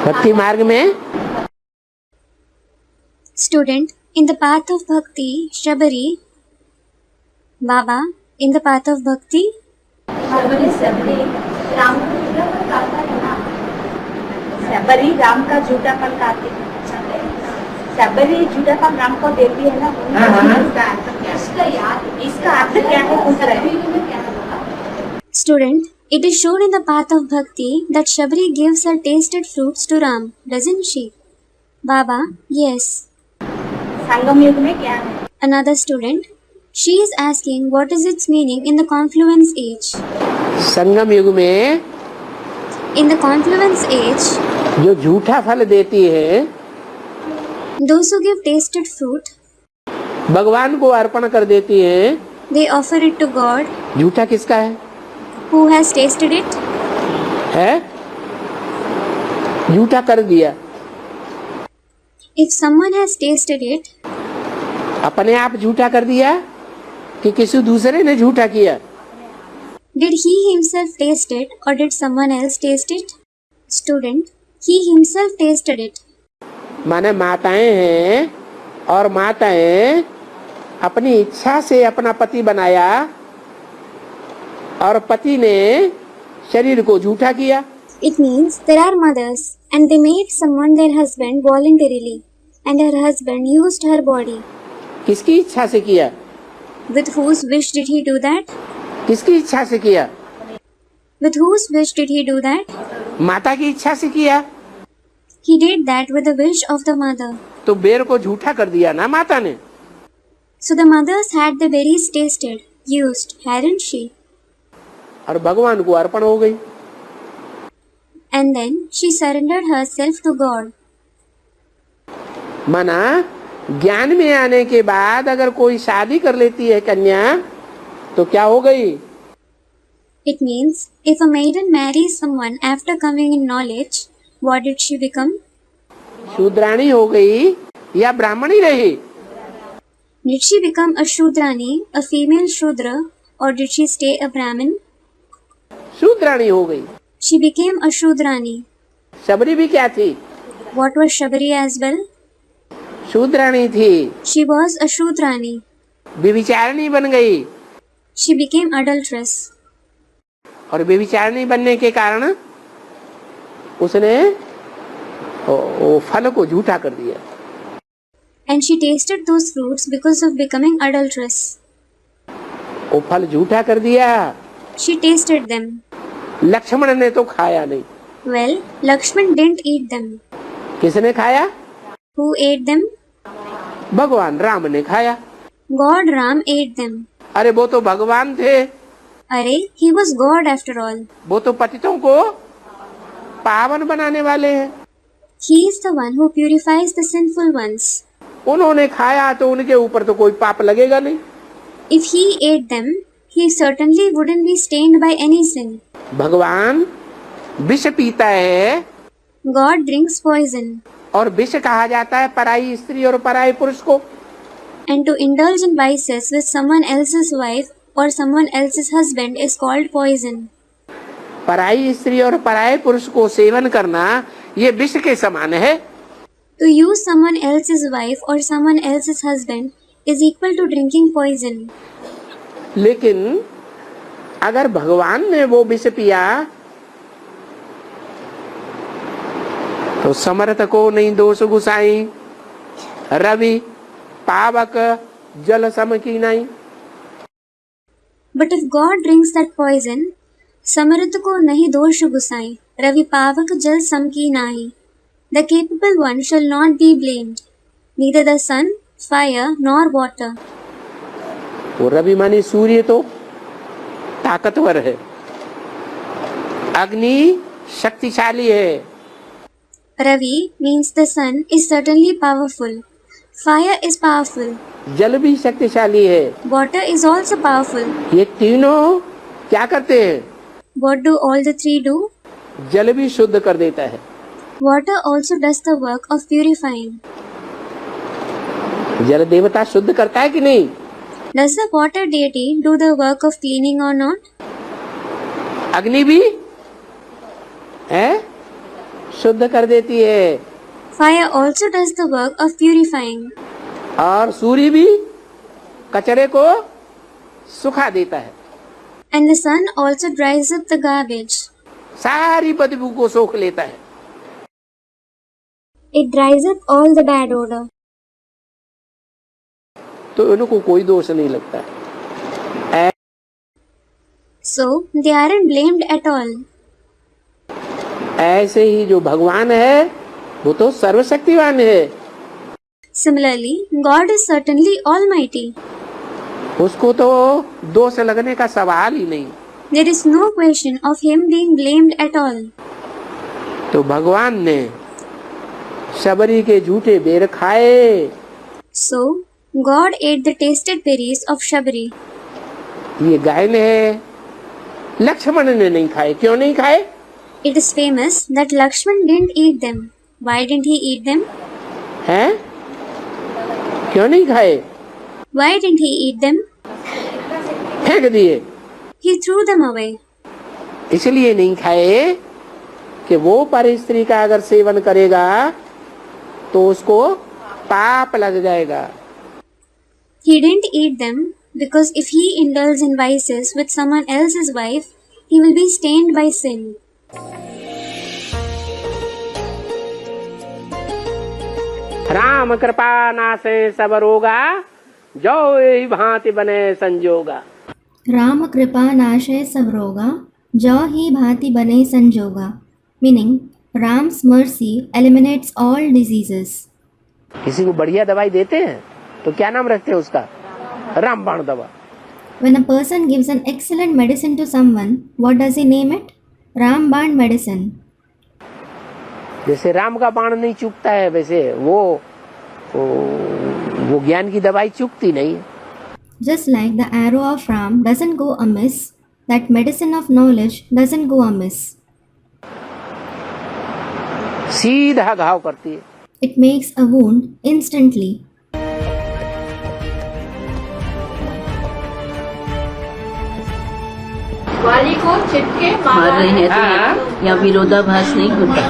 S1: भक्ति मार्ग में
S6: Student, in the path of bhakti, Shabari. Baba, in the path of bhakti,
S3: Shabari Ram का झूठापन गाती है। शबरी झूठापन राम को देती है ना। इसका अर्थ क्या है पूछ रहे हैं।
S6: Student, it is shown in the path of bhakti that Shabari gives her tasted fruits to Ram, doesn't she? Baba, yes.
S3: संगम युग में क्या है?
S6: Another student, she is asking what is its meaning in the confluence age.
S1: संगम युग में
S6: In the confluence age,
S1: जो झूठा फल देती है
S6: those who give tasted fruit,
S1: भगवान को अर्पण कर देती है।
S6: they offer it to God.
S1: झूठा किसका है?
S6: Who has tasted it?
S1: है झूठा कर दिया।
S6: If someone has tasted it,
S1: अपने आप झूठा कर दिया कि किसी दूसरे ने झूठा किया?
S6: did he himself taste it or did someone else taste it? Student, he himself tasted it.
S1: माने माताएं हैं और माताएं अपनी इच्छा से अपना पति बनाया और पति ने शरीर को झूठा किया।
S6: It means there are mothers and they made someone their husband voluntarily and her husband used her body.
S1: किसकी इच्छा से किया?
S6: With whose wish did he do that?
S1: किसकी इच्छा से किया?
S6: With whose wish did he do that?
S1: माता की इच्छा से किया।
S6: He did that with the wish of the mother.
S1: तो बेर को झूठा कर दिया ना माता ने।
S6: So the mothers had the berries tasted, used, hadn't she?
S1: और भगवान को अर्पण हो गई।
S6: And then she surrendered herself to God.
S1: माना ज्ञान में आने के बाद अगर कोई शादी कर लेती है कन्या तो क्या हो गई?
S6: It means if a maiden marries someone after coming in knowledge, what did she become?
S1: शूद्राणी हो गई या ब्राह्मणी रही?
S6: Did she become a Shudrani, a female Shudra, or did she stay a Brahmin?
S1: शूद्राणी हो गई।
S6: She became a Shudrani.
S1: Shabari भी क्या थी?
S6: What was Shabari as well?
S1: शूद्राणी थी।
S6: She was a Shudrani.
S1: व्यभिचारिणी बन गई
S6: She became adulteress.
S1: और व्यभिचारिणी बनने के कारण उसने वो फल को झूठा कर दिया।
S9: And she tasted those fruits because of becoming adulteress.
S1: वो फल झूठा कर दिया।
S9: She tasted them.
S1: लक्ष्मण ने तो खाया नहीं।
S9: Well, Lakshman didn't eat them.
S1: किसने खाया?
S9: Who ate them?
S1: भगवान राम ने खाया।
S9: God Ram ate them.
S1: अरे वो तो भगवान थे।
S9: अरे, he was God after all.
S1: वो तो पतितों को पावन बनाने वाले हैं।
S9: He is the one who purifies the sinful ones.
S1: उन्होंने खाया तो उनके ऊपर तो कोई पाप लगेगा नहीं।
S9: If he ate them, he certainly wouldn't be stained by any sin.
S1: भगवान विष पीता है।
S9: God drinks poison.
S1: और विष कहा जाता है पराई स्त्री और पराई पुरुष को।
S9: And to indulge in vices with someone else's wife or someone else's husband is called poison.
S1: पराई स्त्री और पराये पुरुष को सेवन करना ये विष के समान है।
S9: To use someone else's wife or someone else's husband is equal to drinking poison.
S1: लेकिन अगर भगवान ने वो विष पिया तो समर्थ को नहीं दोष गुसाई, रवि पावक जल सम की नहीं।
S9: But if God drinks that poison, समर्थ को नहीं दोष गुसाई, रवि पावक जल सम की नाही. The capable one shall not be blamed, neither the sun, fire, nor water.
S1: वो रवि मानी सूर्य तो ताकतवर है, अग्नि शक्तिशाली है।
S9: Ravi means the sun is certainly powerful. Fire is powerful.
S1: जल भी शक्तिशाली है।
S9: Water is also powerful.
S1: ये तीनों क्या करते हैं?
S9: What do all the three do?
S1: जल भी शुद्ध कर देता है।
S9: Water also does the work of purifying.
S1: जल देवता शुद्ध करता है कि नहीं?
S9: Does the water deity do the work of cleaning or not?
S1: अग्नि भी है शुद्ध कर देती है।
S9: Fire also does the work of purifying.
S1: और सूर्य भी कचरे को सुखा देता है।
S9: And the sun also dries up the garbage.
S1: सारी बदबू को सोख लेता है।
S9: It dries up all the bad odor.
S1: तो उनको कोई दोष नहीं लगता।
S9: So they aren't blamed at all.
S1: ऐसे ही जो भगवान है वो तो सर्वशक्तिवान है।
S9: Similarly, God is certainly almighty.
S1: उसको तो दोष लगने का सवाल ही नहीं।
S9: There is no question of him being blamed at all.
S1: तो भगवान ने शबरी के झूठे बेर खाए।
S9: So God ate the tasted berries of Shabari.
S1: ये गायन है, लक्ष्मण ने नहीं खाए। क्यों नहीं खाए?
S9: It is famous that Lakshman didn't eat them. Why didn't he eat them?
S1: हैं? क्यों नहीं खाए?
S9: Why didn't he eat them?
S1: फेंक दिए।
S9: He threw them away.
S1: इसलिए नहीं खाए कि वो पर स्त्री का अगर सेवन करेगा तो उसको पाप लग जाएगा।
S9: He didn't eat them because if he indulges in vices with someone else's wife, he will be stained by sin.
S1: Ram कृपा नासे सब रोगा, जो ही भांति बने संजोगा।
S2: राम कृपा नाशय सब रोगा, जो ही भांति बने संजोगा. Meaning, Ram's mercy eliminates all diseases.
S1: किसी को बढ़िया दवाई देते हैं तो क्या नाम रखते हैं उसका? रामबाण दवा।
S2: When a person gives an excellent medicine to someone, what does he name it? Ramband medicine.
S1: जैसे राम का बाण नहीं चुभता है वैसे वो ज्ञान की दवाई चुभती नहीं है।
S2: Just like the arrow of Ram doesn't go amiss, that medicine of knowledge doesn't go amiss.
S1: सीधा घाव करती है।
S2: It makes a wound instantly.
S7: वाली को चिपके
S3: मार रहे हैं
S1: हाँ।
S3: तो यहाँ विरोधाभास नहीं होता।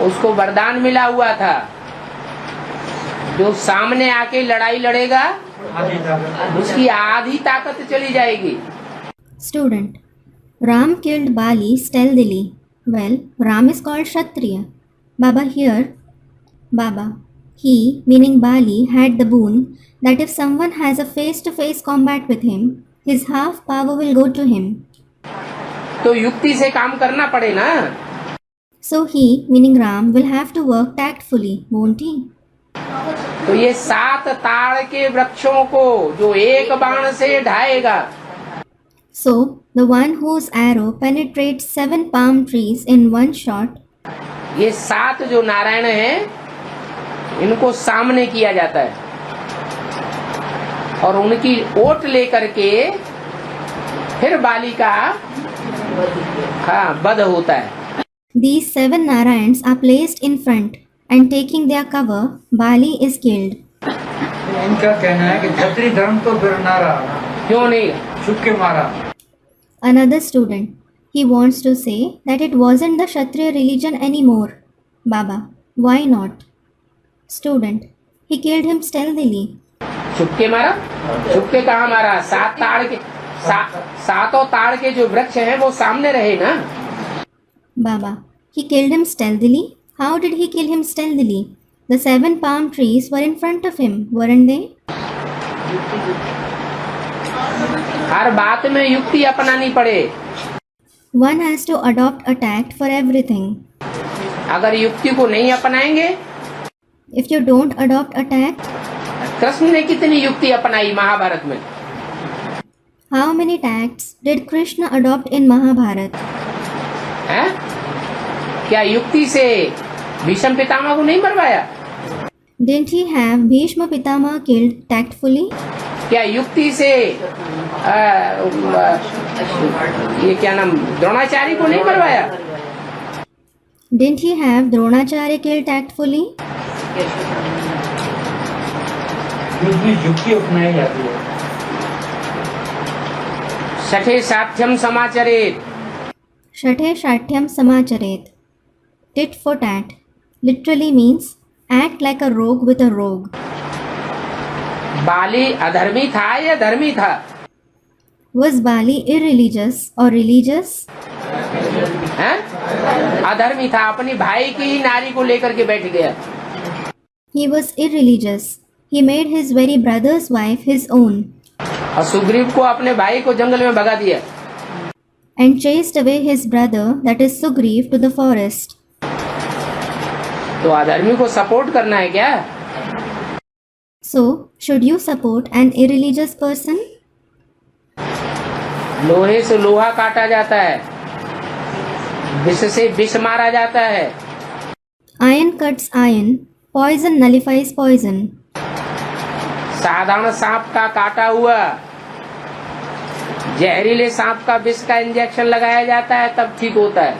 S1: उसको वरदान मिला हुआ था, जो सामने आके लड़ाई लड़ेगा उसकी आधी ताकत चली जाएगी।
S2: Student, Ram killed Bali stealthily. Well, Ram is called Kshatriya. Baba here, Baba, he, meaning Bali, had the boon that if someone has a face-to-face combat with him, his half power will go to him.
S1: तो युक्ति से काम करना पड़े ना।
S2: So he, meaning Ram, will have to work tactfully, won't he?
S1: तो ये 7 ताड़ के वृक्षों को जो एक बाण से ढाएगा,
S2: So, the one whose arrow penetrates 7 palm trees in one shot,
S1: ये 7 जो नारायण हैं, इनको सामने किया जाता है और उनकी ओट लेकर के फिर बाली का वध होता है।
S2: these 7 Narayans are placed in front and taking their cover, Bali is killed.
S8: इनका कहना है कि क्षत्रिय धर्म तो फिर ना रहा,
S1: क्यों नहीं?
S8: छुप के मारा।
S2: Another student, he wants to say that it wasn't the Kshatriya religion anymore. Baba, why not? Student, he killed him stealthily.
S1: छुप के मारा? छुप के कहाँ मारा? 7 ताड़ के सातों ताड़ के जो वृक्ष हैं वो सामने रहे ना।
S2: Baba, he killed him stealthily? How did he kill him stealthily? The 7 palm trees were in front of him, weren't they?
S1: हर बात में युक्ति अपनानी पड़े।
S2: One has to adopt a tact for everything.
S1: अगर युक्ति को नहीं अपनाएंगे,
S2: If you don't adopt a tact,
S1: Krishna ने कितनी युक्ति अपनाई महाभारत में?
S2: how many tacts did Krishna adopt in Mahabharata?
S1: हैं? क्या युक्ति से भीष्म पितामह को नहीं मरवाया?
S2: Didn't he have Bhishma Pitamaha killed tactfully?
S1: क्या युक्ति से ये क्या नाम द्रोणाचार्य को नहीं मरवाया?
S2: Didn't he have Dronacharya killed tactfully?
S8: युक्ति अपनाई जाती है।
S1: सठे साठ्यम समाचरेत।
S2: Shathe Shatyam Samacharet. Tit for tat literally means act like a rogue with a rogue.
S1: बाली अधर्मी था या धर्मी था?
S2: Was Bali irreligious or religious?
S1: हैं? अधर्मी था, अपनी भाई की ही नारी को लेकर के बैठ गया।
S2: He was irreligious. He made his very brother's wife his own
S1: और सुग्रीव को अपने भाई को जंगल में भगा दिया।
S2: and chased away his brother, that is Sugriv, to the forest.
S1: तो अधर्मी को सपोर्ट करना है क्या?
S2: So, should you support an irreligious person?
S1: लोहे से लोहा काटा जाता है, विष से विष मारा जाता है।
S2: Iron cuts iron, poison nullifies poison.
S1: साधारण सांप का काटा हुआ जहरीले सांप का विष का इंजेक्शन लगाया जाता है, तब ठीक होता है।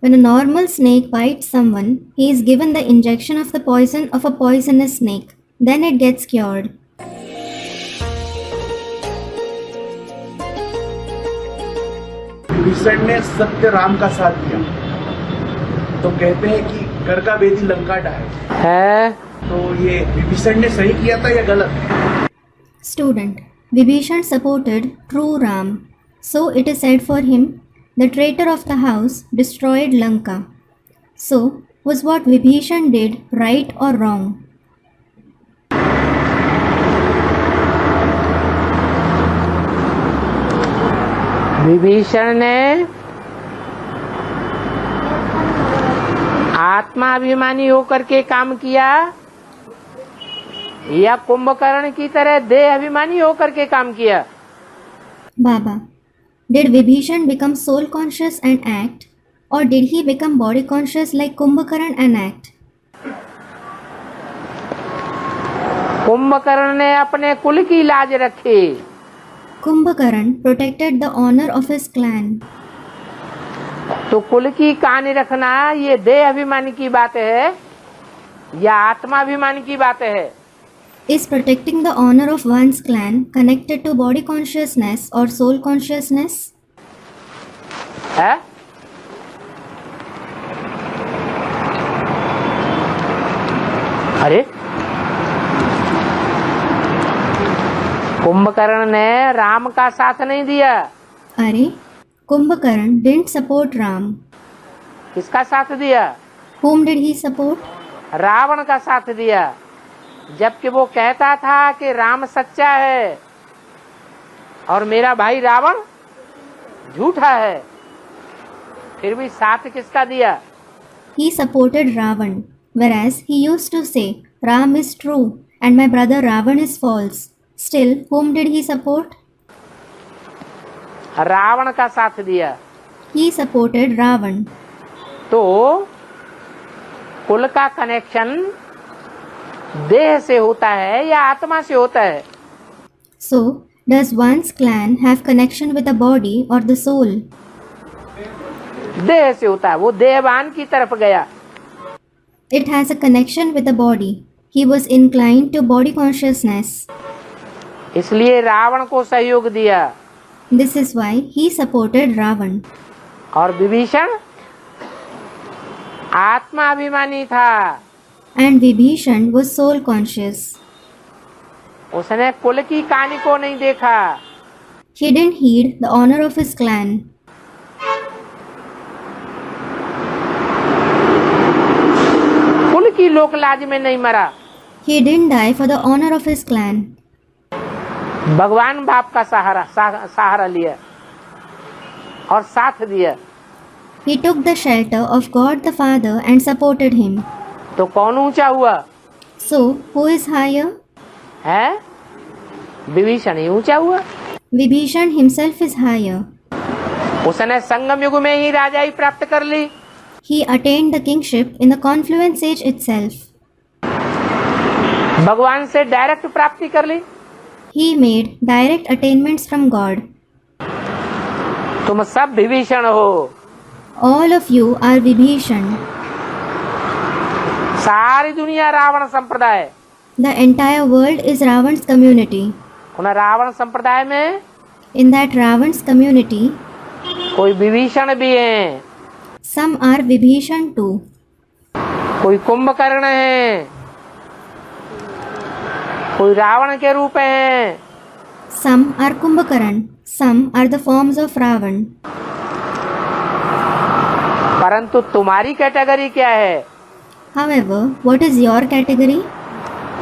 S2: When a normal snake bites someone, he is given the injection of the poison of a poisonous snake. Then it gets cured.
S10: Vibhishan ने सत्य राम का साथ दिया, तो कहते हैं कि गड़का बेदी लंका ढाए
S1: है।
S10: तो ये विभीषण ने सही किया था या गलत?
S2: Student, Vibhishan supported true Ram. So it is said for him, the traitor of the house destroyed Lanka. So, was what Vibhishan did right or wrong?
S1: Vibhishan ने आत्माभिमानी होकर के काम किया या कुंभकर्ण की तरह देह अभिमानी होकर के काम किया?
S2: Baba, did Vibhishan become soul conscious and act, or did he become body conscious like Kumbhakarna and act?
S1: Kumbhakarna ने अपने कुल की लाज रखी।
S2: Kumbhakarna protected the honor of his clan.
S1: तो कुल की कहानी रखना ये देह अभिमानी की बात है या आत्माभिमानी की बात है?
S2: Is protecting the honor of one's clan connected to body consciousness or soul consciousness?
S1: है? अरे कुंभकर्ण ने राम का साथ नहीं दिया।
S2: अरे Kumbhakaran didn't support Ram.
S1: किसका साथ दिया?
S2: Whom did he support?
S1: Ravan का साथ दिया। जबकि वो कहता था कि राम सच्चा है और मेरा भाई रावण झूठा है, फिर भी साथ किसका दिया?
S2: He supported Ravan, whereas he used to say Ram is true and my brother Ravan is false. Still, whom did he support?
S1: Ravan का साथ दिया।
S2: He supported Ravan.
S1: तो कुल का कनेक्शन देह से होता है या आत्मा से होता है?
S2: So, does one's clan have connection with the body or the soul?
S1: देह से होता है। वो देहवान की तरफ गया।
S2: It has a connection with the body. He was inclined to body consciousness.
S1: इसलिए रावण को सहयोग दिया।
S2: This is why he supported Ravan.
S1: और विभीषण आत्माभिमानी था।
S2: And Vibhishan was soul conscious.
S1: उसने कुल की कहानी को नहीं देखा।
S2: He didn't heed the honor of his clan.
S1: कुल की लोक लाज में नहीं मरा।
S2: He didn't die for the honor of his clan.
S1: भगवान बाप का सहारा लिया और साथ दिया।
S2: He took the shelter of God the Father and supported him.
S1: तो कौन ऊंचा हुआ?
S2: So, who is higher?
S1: है विभीषण ही ऊंचा हुआ।
S2: Vibhishan himself is higher.
S1: उसने संगम युग में ही राजाई प्राप्त कर ली।
S2: He attained the kingship in the confluence age itself.
S1: भगवान से डायरेक्ट प्राप्ति कर ली।
S2: He made direct attainments from God.
S1: तुम सब विभीषण हो।
S2: All of you are Vibhishan.
S1: सारी दुनिया रावण संप्रदाय।
S2: The entire world is Ravan's community.
S1: उन रावण संप्रदाय में
S2: In that Ravan's community,
S1: कोई विभीषण भी है,
S2: some are Vibhishan too.
S1: कोई कुंभकर्ण है, कोई रावण के रूप है।
S2: Some are Kumbhakaran. Some are the forms of Ravan.
S1: परंतु तुम्हारी कैटेगरी क्या है?
S2: However, what is your category?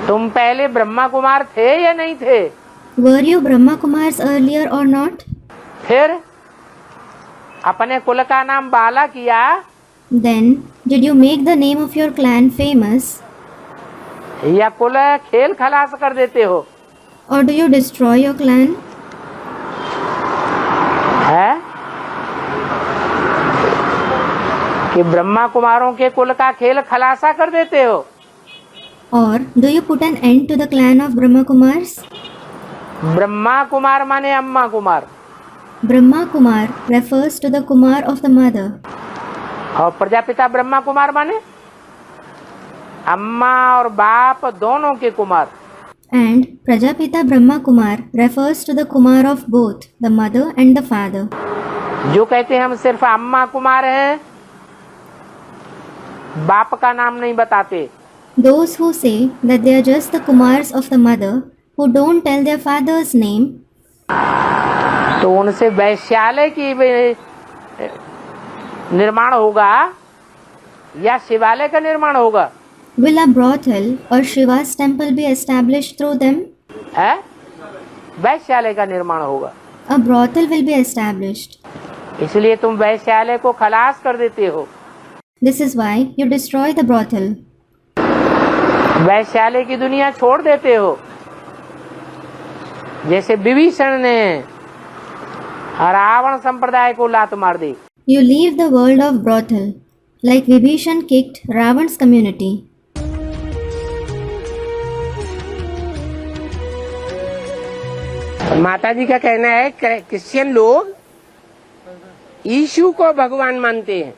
S1: तुम पहले ब्रह्मा कुमार थे या नहीं थे?
S2: Were you Brahma Kumars earlier or not?
S1: फिर अपने कुल का नाम बाला किया।
S2: Then, did you make the name of your clan famous?
S1: या कुल खेल खलास कर देते हो?
S2: Or do you destroy your clan?
S1: है कि ब्रह्मा कुमारों के कुल का खेल खलासा कर देते हो?
S2: Or do you put an end to the clan of Brahma Kumars?
S1: Brahma Kumar माने अम्मा Kumar,
S2: Brahma Kumar refers to the Kumar of the mother.
S1: और प्रजापिता ब्रह्मा कुमार माने अम्मा और बाप दोनों के Kumar.
S2: And Prajapita Brahma Kumar refers to the Kumar of both, the mother and the father.
S1: जो कहते हैं हम सिर्फ अम्मा कुमार हैं, बाप का नाम नहीं बताते।
S2: Those who say that they are just the Kumars of the mother, who don't tell their father's name,
S1: तो उनसे वैश्यालय की निर्माण होगा या शिवालय का निर्माण होगा?
S2: will a brothel or Shiva's temple be established through them?
S1: है वैश्यालय का निर्माण होगा।
S2: A brothel will be established.
S1: इसलिए तुम वैश्यालय को खलास कर देते हो।
S2: This is why you destroy the brothel.
S1: वैश्यालय की दुनिया छोड़ देते हो, जैसे विभीषण ने रावण संप्रदाय को लात मार दी।
S2: You leave the world of brothel, like Vibhishan kicked Ravan's community.
S1: माता जी का कहना है क्रिश्चियन लोग यीशु को भगवान मानते हैं।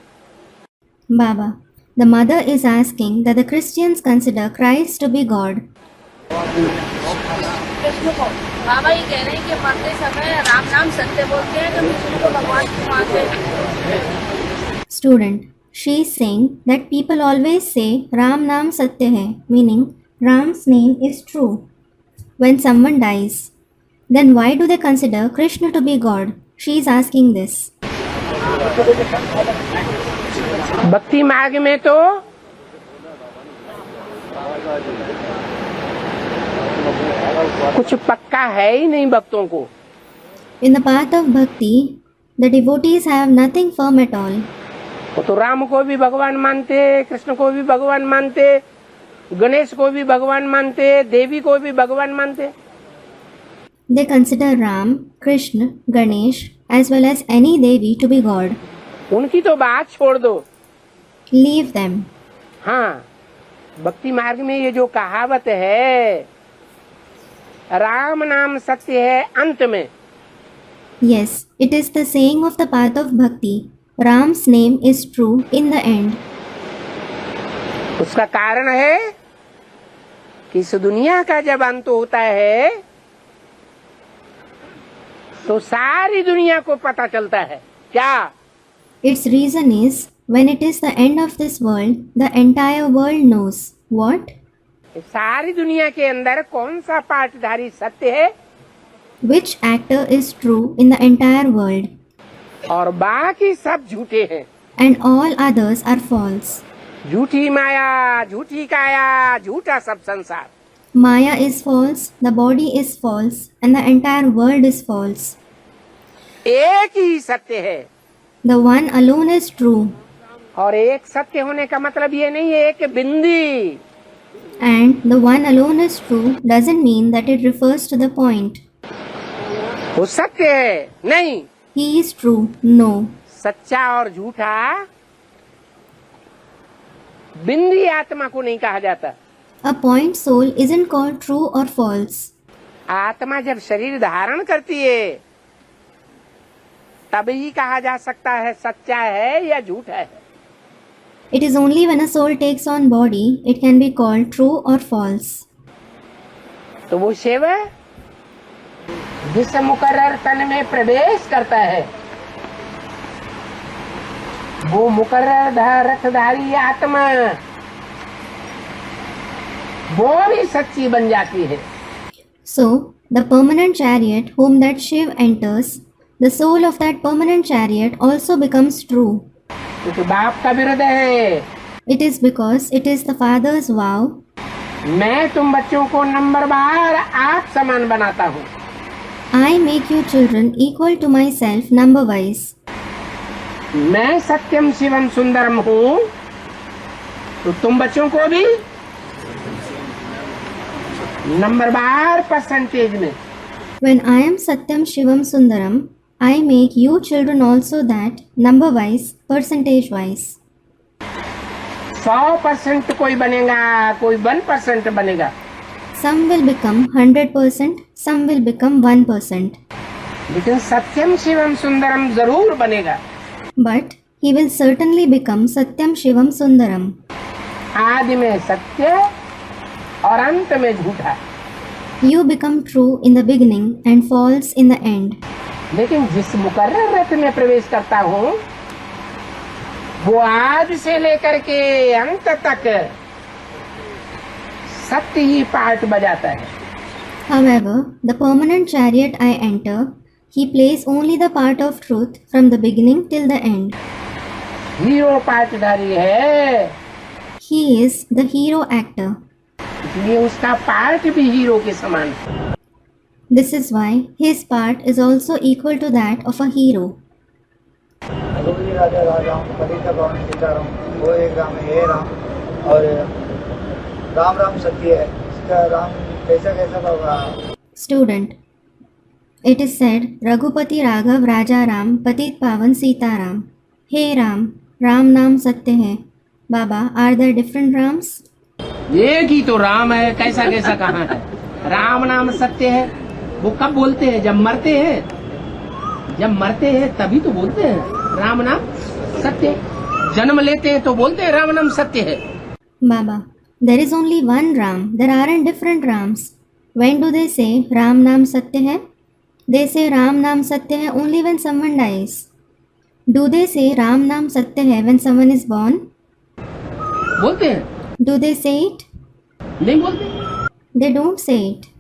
S2: Baba, the mother is asking that the Christians consider Christ to be God.
S7: बाबा ये कह रहे हैं कि मरते समय राम नाम सत्य बोलते हैं तो विष्णु को भगवान क्यों मानते हैं?
S2: Student, she is saying that people always say Ram Naam Satya hai, meaning Ram's name is true when someone dies. Then why do they consider Krishna to be God? She is asking this.
S1: भक्ति मार्ग में तो कुछ पक्का है ही नहीं भक्तों को।
S2: In the path of bhakti, the devotees have nothing firm at all.
S1: वो तो राम को भी भगवान मानते, कृष्ण को भी भगवान मानते, गणेश को भी भगवान मानते, देवी को भी भगवान मानते।
S2: They consider Ram, Krishna, Ganesh as well as any Devi to be God.
S1: उनकी तो बात छोड़ दो।
S2: Leave them.
S1: हाँ, भक्ति मार्ग में ये जो कहावत है, राम नाम सत्य है अंत में।
S2: Yes, it is the saying of the path of bhakti. Ram's name is true in the end.
S1: उसका कारण है कि इस दुनिया का जब अंत होता है तो सारी दुनिया को पता चलता है। क्या?
S2: Its reason is, when it is the end of this world, the entire world knows. What?
S1: सारी दुनिया के अंदर कौन सा पाठधारी सत्य है
S2: Which actor is true in the entire world,
S1: और बाकी सब झूठे हैं।
S2: and all others are false.
S1: झूठी माया, झूठी काया, झूठा सब संसार।
S2: Maya is false, the body is false, and the entire world is false.
S1: एक ही सत्य है,
S2: The one alone is true,
S1: और एक सत्य होने का मतलब ये नहीं है एक बिंदी।
S2: and the one alone is true doesn't mean that it refers to the point.
S1: वो सत्य है नहीं,
S2: He is true, no.
S1: सच्चा और झूठा बिंदी आत्मा को नहीं कहा जाता।
S2: A point soul isn't called true or false.
S1: आत्मा जब शरीर धारण करती है तभी कहा जा सकता है सच्चा है या झूठा है।
S2: It is only when a soul takes on body it can be called true or false.
S1: तो वो शिव जिस मुकर्रर तन में प्रवेश करता है वो मुकर्रर रथधारी आत्मा वो भी सच्ची बन जाती है।
S2: So, the permanent chariot whom that Shiv enters, the soul of that permanent chariot also becomes true.
S1: क्योंकि बाप का विरोध है।
S2: It is because it is the father's vow.
S1: मैं तुम बच्चों को नंबरवार आप समान बनाता हूँ।
S2: I make you children equal to myself number wise.
S1: मैं सत्यम शिवम सुंदरम हूँ तो तुम बच्चों को भी नंबरवार परसेंटेज में।
S2: When I am Satyam Shivam Sundaram, I make you children also that number wise, percentage wise.
S1: 100% कोई बनेगा, कोई 1% बनेगा।
S2: Some will become 100%, some will become 1%.
S1: लेकिन सत्यम शिवम सुंदरम जरूर बनेगा।
S2: But he will certainly become Satyam Shivam Sundaram.
S1: आदि में सत्य और अंत में झूठा।
S2: You become true in the beginning and false in the end.
S1: लेकिन जिस मुकर्रर रथ में प्रवेश करता हूँ वो आज से लेकर के अंत तक सत्य ही पार्ट बजाता है।
S2: However, the permanent chariot I enter, he plays only the part of truth from the beginning till the end.
S1: Hero पार्टधारी है,
S2: He is the hero actor.
S1: इसलिए उसका पार्ट भी हीरो के समान है।
S2: This is why his part is also equal to that of a hero.
S8: राजा राम पतित पावन सीताराम वो एक राम है राम और राम राम सत्य है। इसका राम कैसा कैसा होगा?
S2: Student, it is said, Raghupati Raghav Raja Ram Patit Pavan Sita Ram. Hey Ram, Ram नाम सत्य है। Baba, are there different Rams?
S1: एक ही तो राम है, कैसा कैसा कहाँ है? राम नाम सत्य है। वो कब बोलते हैं? जब मरते हैं। जब मरते हैं तभी तो बोलते हैं राम नाम सत्य। जन्म लेते हैं तो बोलते हैं राम नाम सत्य है।
S2: Baba, there is only one Ram. There aren't different Rams. When do they say Ram नाम सत्य है? They say Ram नाम सत्य है only when someone dies. Do they say Ram नाम सत्य है when someone is born?
S1: बोलते हैं?
S2: Do they say it?
S1: नहीं बोलते।
S2: They don't say it.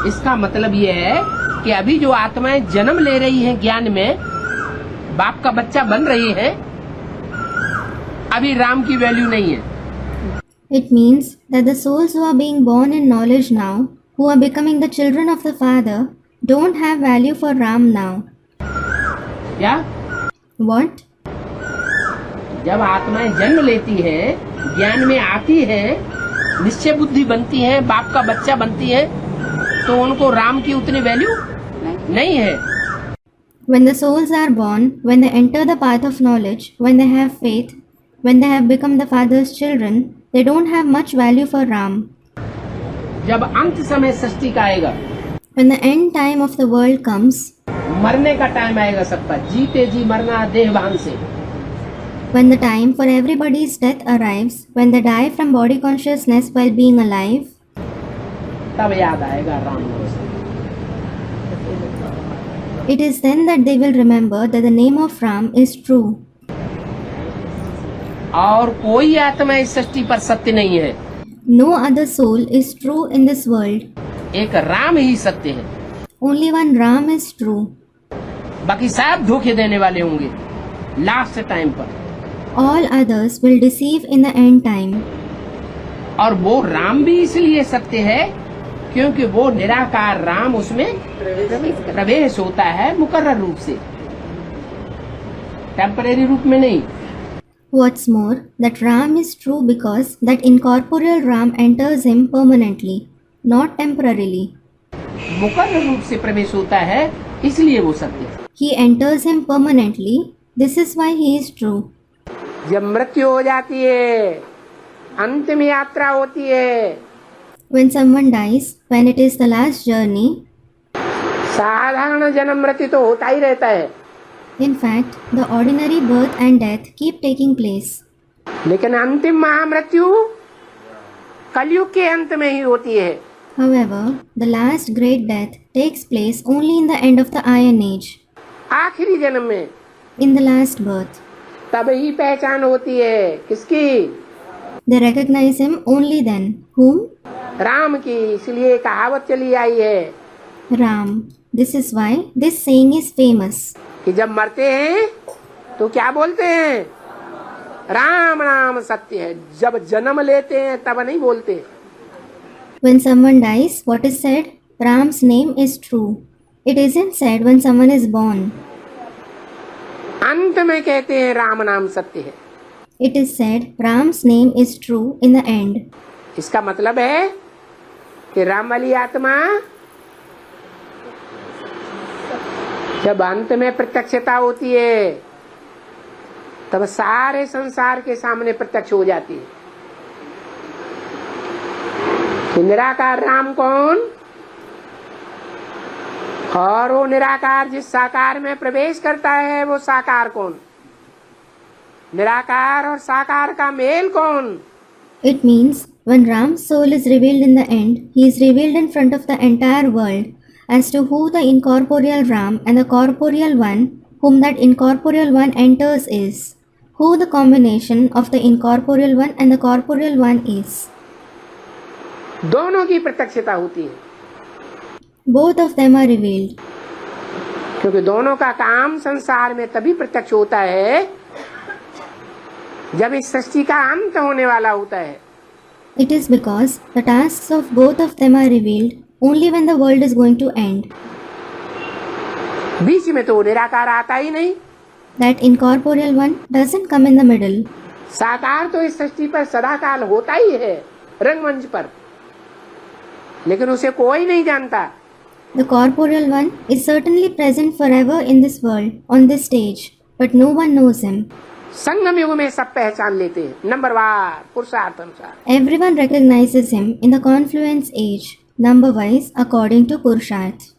S1: इसका मतलब ये है कि अभी जो आत्माएं जन्म ले रही हैं ज्ञान में बाप का बच्चा बन रही है, अभी राम की वैल्यू नहीं है।
S2: It means that the souls who are being born in knowledge now, who are becoming the children of the Father, don't have value for Ram now.
S1: क्या?
S2: What?
S1: जब आत्माएं जन्म लेती है, ज्ञान में आती है, निश्चय बुद्धि बनती है, बाप का बच्चा बनती है, तो उनको राम की उतनी वैल्यू नहीं है।
S2: When the souls are born, when they enter the path of knowledge, when they have faith, when they have become the Father's children, they don't have much value for Ram.
S1: जब अंत समय सृष्टि का आएगा,
S2: When the end time of the world comes,
S1: मरने का time आएगा सबका, जीते जी मरना देहभान से।
S2: when the time for everybody's death arrives, when they die from body consciousness while being alive,
S1: तब याद आएगा राम नाम से।
S2: it is then that they will remember that the name of Ram is true.
S1: और कोई आत्मा इस सृष्टि पर सत्य नहीं है,
S2: No other soul is true in this world.
S1: एक राम ही सत्य है।
S2: Only one Ram is true.
S1: बाकी सब धोखे देने वाले होंगे लास्ट टाइम पर,
S2: All others will deceive in the end time.
S1: और वो राम भी इसलिए सत्य है क्योंकि वो निराकार राम उसमें प्रवेश होता है मुकर्रर रूप से, टेम्परेरी रूप में नहीं।
S2: What's more, that Ram is true because that incorporeal Ram enters him permanently, not temporarily.
S1: मुकर्रर रूप से प्रवेश होता है, इसलिए वो सत्य है।
S2: He enters him permanently. This is why he is true.
S1: जब मृत्यु हो जाती है, अंतिम यात्रा होती है,
S2: When someone dies, when it is the last journey,
S1: साधारण जन्म मृत्यु तो होता ही रहता है,
S2: in fact, the ordinary birth and death keep taking place.
S1: लेकिन अंतिम महामृत्यु कलयुग के अंत में ही होती है।
S2: However, the last great death takes place only in the end of the Iron Age,
S1: आखिरी जन्म में,
S2: in the last birth.
S1: तब ही पहचान होती है किसकी?
S2: They recognize him only then. Whom?
S1: Ram की। इसलिए कहावत चली आई है
S2: Ram. This is why this saying is famous.
S1: कि जब मरते हैं तो क्या बोलते हैं? राम नाम सत्य है। जब जन्म लेते हैं तब नहीं बोलते।
S2: When someone dies, what is said? Ram's name is true. It isn't said when someone is born.
S1: अंत में कहते हैं राम नाम सत्य है।
S2: It is said Ram's name is true in the end.
S1: इसका मतलब है कि राम वाली आत्मा जब अंत में प्रत्यक्षता होती है तब सारे संसार के सामने प्रत्यक्ष हो जाती है कि निराकार राम कौन, और वो निराकार जिस साकार में प्रवेश करता है वो साकार कौन, निराकार और साकार का मेल कौन।
S2: It means when Ram's soul is revealed in the end, he is revealed in front of the entire world as to who the incorporeal Ram and the corporeal one whom that incorporeal one enters is, who the combination of the incorporeal one and the corporeal one is.
S1: दोनों की प्रत्यक्षता होती है।
S2: Both of them are revealed.
S1: क्योंकि दोनों का काम संसार में तभी प्रत्यक्ष होता है जब इस सृष्टि का अंत होने वाला होता है।
S2: It is because the tasks of both of them are revealed only when the world is going to end.
S1: बीच में तो निराकार आता ही नहीं।
S2: That incorporeal one doesn't come in the middle.
S1: साकार तो इस सृष्टि पर सदाकाल होता ही है रंगमंच पर, लेकिन उसे कोई नहीं जानता।
S2: The corporeal one is certainly present forever in this world, on this stage, but no one knows him.
S1: संगम युग में सब पहचान लेते हैं नंबरवार पुरुषार्थ अनुसार।
S2: Everyone recognizes him in the confluence age, number wise according to Purusharth.